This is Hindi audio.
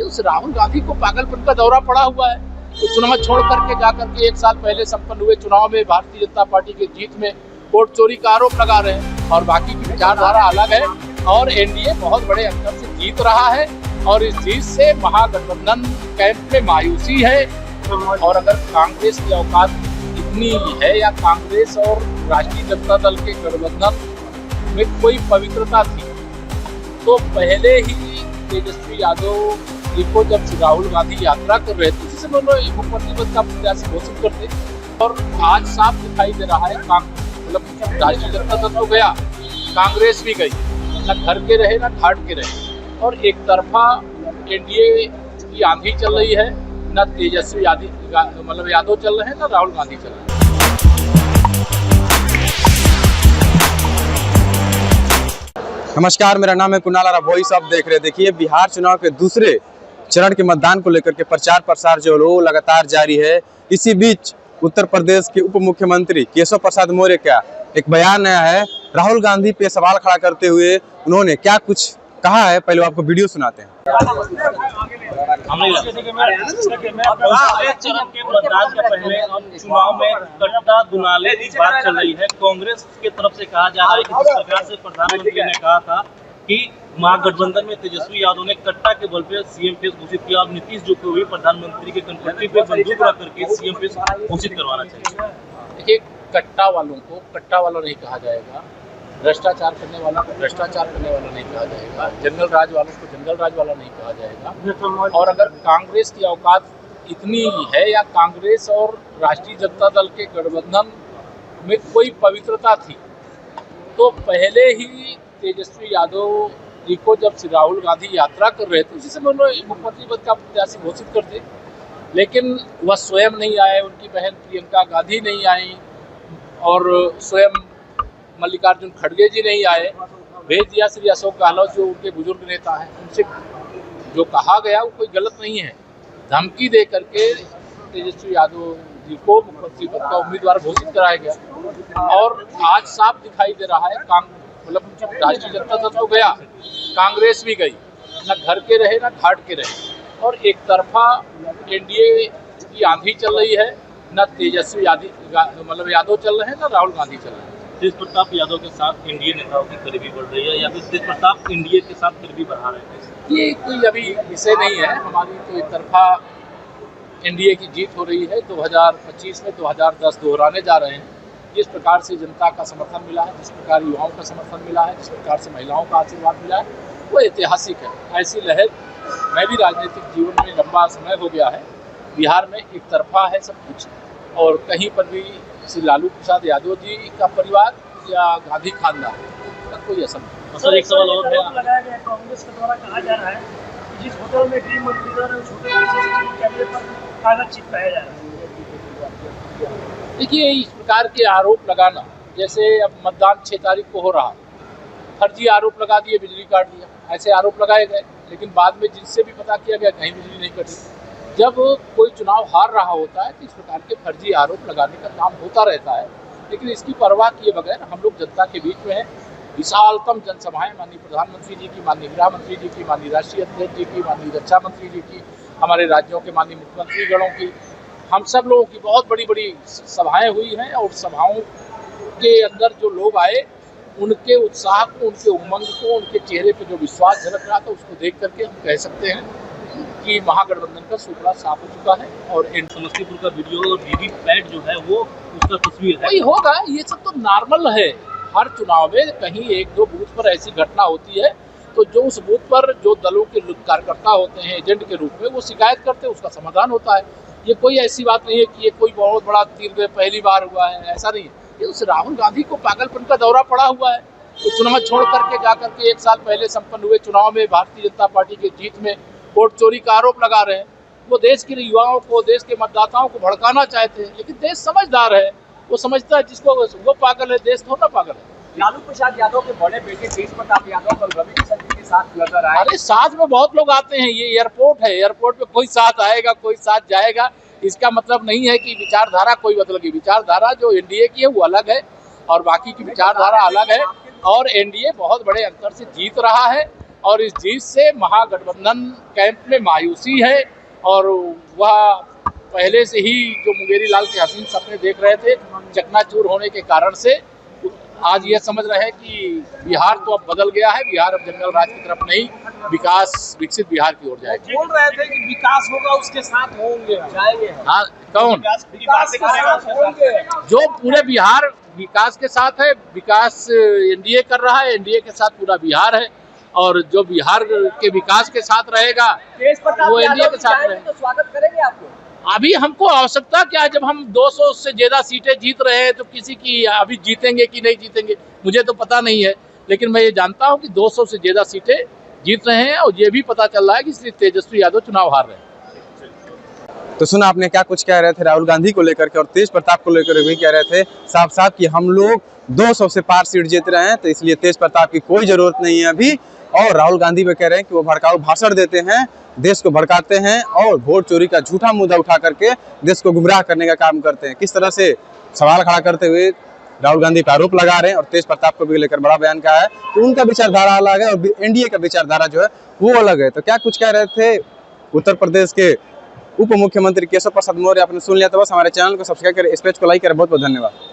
उस राहुल गांधी को पागलपन का दौरा पड़ा हुआ है। तो चुनाव छोड़ करके जा करके 1 साल पहले संपन्न हुए चुनाव में भारतीय जनता पार्टी की जीत में वोट चोरी का आरोप लगा रहे हैं और बाकी की विचारधारा अलग है और एनडीए बहुत बड़े अंतर से जीत रहा है और इस जीत से महागठबंधन कैंप में मायूसी है। और अगर कांग्रेस की औकात इतनी है या कांग्रेस और राष्ट्रीय जनता दल के गठबंधन में कोई पवित्रता थी तो पहले ही तेजस्वी यादव जी को जब राहुल गांधी यात्रा कर रहे थे जिससे उन्होंने मुख्यमंत्री पद का प्रत्याशी घोषित करते और आज साफ दिखाई दे रहा है मतलब राष्ट्रीय जनता दल तो गया, कांग्रेस भी गई, न घर के रहे न घाट के रहे और एक तरफा एनडीए की आंधी चल रही है, न तेजस्वी यादव चल रहे हैं न राहुल गांधी चल रहे हैं। नमस्कार, मेरा नाम है कुणाल और आप वॉइस ऑफ देख रहे। देखिए, बिहार चुनाव के दूसरे चरण के मतदान को लेकर के प्रचार प्रसार जो है लगातार जारी है। इसी बीच उत्तर प्रदेश के उप मुख्यमंत्री केशव प्रसाद मौर्य का एक बयान आया है। राहुल गांधी पे सवाल खड़ा करते हुए उन्होंने क्या कुछ कहा है, पहले आपको वीडियो सुनाते हैं। चरण के मतदान के पहले हम चुनाव में कट्टा दुनाले की बात चल रही है। कांग्रेस की तरफ से कहा जा रहा है कि जिस प्रकार से प्रधानमंत्री ने कहा था कि महागठबंधन में तेजस्वी यादव ने कट्टा के बल पे सीएम फेस घोषित किया और नीतीश जो हुए प्रधानमंत्री के कनपट्टी पे बंदूक रख करके सीएम फेस घोषित करवाना चाहिए। देखिए, कट्टा वालों को कट्टा वाला नहीं कहा जाएगा, भ्रष्टाचार करने वाला को भ्रष्टाचार करने वाला नहीं कहा जाएगा, जंगल राज वालों को जंगल राज वाला नहीं कहा जाएगा। और अगर कांग्रेस की औकात इतनी है या कांग्रेस और राष्ट्रीय जनता दल के गठबंधन में कोई पवित्रता थी तो पहले ही तेजस्वी यादव जी को जब राहुल गांधी यात्रा कर रहे थे जिससे उन्होंने मुख्यमंत्री पद का प्रत्याशी घोषित करते, लेकिन वह स्वयं नहीं आए, उनकी बहन प्रियंका गांधी नहीं आई और स्वयं मल्लिकार्जुन खड़गे जी नहीं आए, भेज दिया श्री अशोक गहलोत जो उनके बुजुर्ग नेता हैं। उनसे जो कहा गया वो कोई गलत नहीं है, धमकी दे करके तेजस्वी यादव जी को मुख्यमंत्री पद का उम्मीदवार घोषित कराया गया और आज साफ दिखाई दे रहा है मतलब राष्ट्रीय जनता दल तो गया, कांग्रेस भी गई, न घर के रहे न घाट के रहे और एक तरफा एनडीए की आंधी चल रही है, न तेजस्वी यादव चल रहे हैं न राहुल गांधी चल रहे हैं। तेज प्रताप यादव के साथ एनडीए नेताओं की करीबी बढ़ रही है या फिर तेज प्रताप एनडीए के साथ करीबी बढ़ा रहे हैं, ये कोई अभी विषय नहीं है। हमारी तो एक तरफा एनडीए की जीत हो रही है। 2025 में 2010 दोहराने जा रहे हैं। जिस प्रकार से जनता का समर्थन मिला है, जिस प्रकार युवाओं का समर्थन मिला है, जिस प्रकार से महिलाओं का आशीर्वाद मिला है, वो ऐतिहासिक है। ऐसी लहर मैं भी राजनीतिक जीवन में लंबा समय हो गया है। बिहार में एक तरफा है सब कुछ और कहीं पर भी श्री लालू प्रसाद यादव जी का परिवार या गांधी खानदान का कोई असर नहीं। सर, एक सवाल और है। लगाया गया कांग्रेस के द्वारा कहा जा रहा है कि जिस होटल में गृह मंत्री द्वारा उस होटल कैमरे पर कागज चिपकाया जा रहा है। देखिए, इस प्रकार के आरोप लगाना, जैसे अब मतदान 6 तारीख को हो रहा, फर्जी आरोप लगा दिए, बिजली काट दिया, ऐसे आरोप लगाए गए, लेकिन बाद में जिनसे भी पता किया गया कहीं बिजली नहीं कटी। जब कोई चुनाव हार रहा होता है तो इस प्रकार के फर्जी आरोप लगाने का काम होता रहता है, लेकिन इसकी परवाह किए बगैर हम लोग जनता के बीच में हैं। विशालतम जनसभाएं माननीय प्रधानमंत्री जी की, माननीय गृह मंत्री जी की, माननीय राष्ट्रीय अध्यक्ष जी की, माननीय रक्षा मंत्री जी की, हमारे राज्यों के माननीय मुख्यमंत्री गणों की, हम सब लोगों की बहुत बड़ी बड़ी सभाएं हुई हैं और सभाओं के अंदर जो लोग आए उनके उत्साह को, उनके उमंग को, उनके चेहरे पे जो विश्वास झलक रहा था उसको देख करके हम कह सकते हैं कि महागठबंधन का सुपड़ा साफ हो चुका है। और समस्तीपुर का वीडियो वीवीपैट जो है वो उसका तस्वीर है, वही होगा। ये सब तो नॉर्मल है, हर चुनाव में कहीं 1-2 बूथ पर ऐसी घटना होती है तो जो उस बूथ पर जो दलों के कार्यकर्ता होते हैं एजेंट के रूप में वो शिकायत करते हैं, उसका समाधान होता है। ये कोई ऐसी बात नहीं है कि ये कोई बहुत बड़ा तीर पहली बार हुआ है, ऐसा नहीं है। ये उस राहुल गांधी को पागलपन का दौरा पड़ा हुआ है। तो चुनाव छोड़ करके जा करके 1 साल पहले संपन्न हुए चुनाव में भारतीय जनता पार्टी की जीत में वोट चोरी का आरोप लगा रहे हैं। वो देश के युवाओं को, देश के मतदाताओं को भड़काना चाहते हैं, लेकिन देश समझदार है, वो समझता है जिसको वो पागल है, देश थोड़ा पागल है। लालू प्रसाद यादव के बड़े बेटे तेज प्रताप यादव कल रवि किशन जी के साथ नजर आए। अरे साथ में बहुत लोग आते हैं, ये एयरपोर्ट है, एयरपोर्ट पे कोई साथ आएगा कोई साथ जाएगा, इसका मतलब नहीं है कि विचारधारा कोई बदलेगी। विचारधारा जो एनडीए की है वो अलग है और बाकी की विचारधारा अलग है और एनडीए बहुत बड़े अंतर से जीत रहा है और इस जीत से महागठबंधन कैंप में मायूसी है और वह पहले से ही जो मुंगेरी लाल के हसीन सपने देख रहे थे चकनाचूर होने के कारण से आज ये समझ रहे हैं कि बिहार तो अब बदल गया है, बिहार अब जंगल राज की तरफ नहीं विकसित बिहार की ओर जाएगा। बोल रहे थे कि विकास होगा उसके साथ होंगे जाएंगे। हाँ, कौन? विकास के साथ होंगे। जो पूरे बिहार विकास के साथ है, विकास एनडीए कर रहा है, एनडीए के साथ पूरा बिहार है और जो बिहार के विकास के साथ रहेगा वो एनडीए के साथ रहेगा। तो स्वागत करेंगे आपको। अभी हमको आवश्यकता क्या है, जब हम 200 से ज्यादा सीटें जीत रहे हैं तो किसी की अभी जीतेंगे कि नहीं जीतेंगे मुझे तो पता नहीं है, लेकिन मैं ये जानता हूँ कि 200 से ज्यादा सीटें जीत रहे हैं और ये भी पता चल रहा है कि श्री तेजस्वी यादव चुनाव हार रहे हैं। तो सुना आपने क्या कुछ कह रहे थे राहुल गांधी को लेकर के और तेज प्रताप को लेकर भी कह रहे थे साफ साफ कि हम लोग 200 से पार सीट जीत रहे हैं, तो इसलिए तेज प्रताप की कोई जरूरत नहीं है अभी। और राहुल गांधी भी कह रहे हैं कि वो भड़काऊ भाषण देते हैं, देश को भड़काते हैं और वोट चोरी का झूठा मुद्दा उठा करके देश को गुमराह करने का काम करते हैं। किस तरह से सवाल खड़ा करते हुए राहुल गांधी पर आरोप लगा रहे हैं और तेज प्रताप को भी लेकर बड़ा बयान कहा है कि उनका विचारधारा अलग है और एनडीए का विचारधारा जो है वो अलग है। तो क्या कुछ कह रहे थे उत्तर प्रदेश के उप मुख्यमंत्री केशव प्रसाद मौर्य, आपने सुन लिया। तो बस हमारे चैनल को सब्सक्राइब करें, इस पेज को लाइक करें। बहुत बहुत धन्यवाद।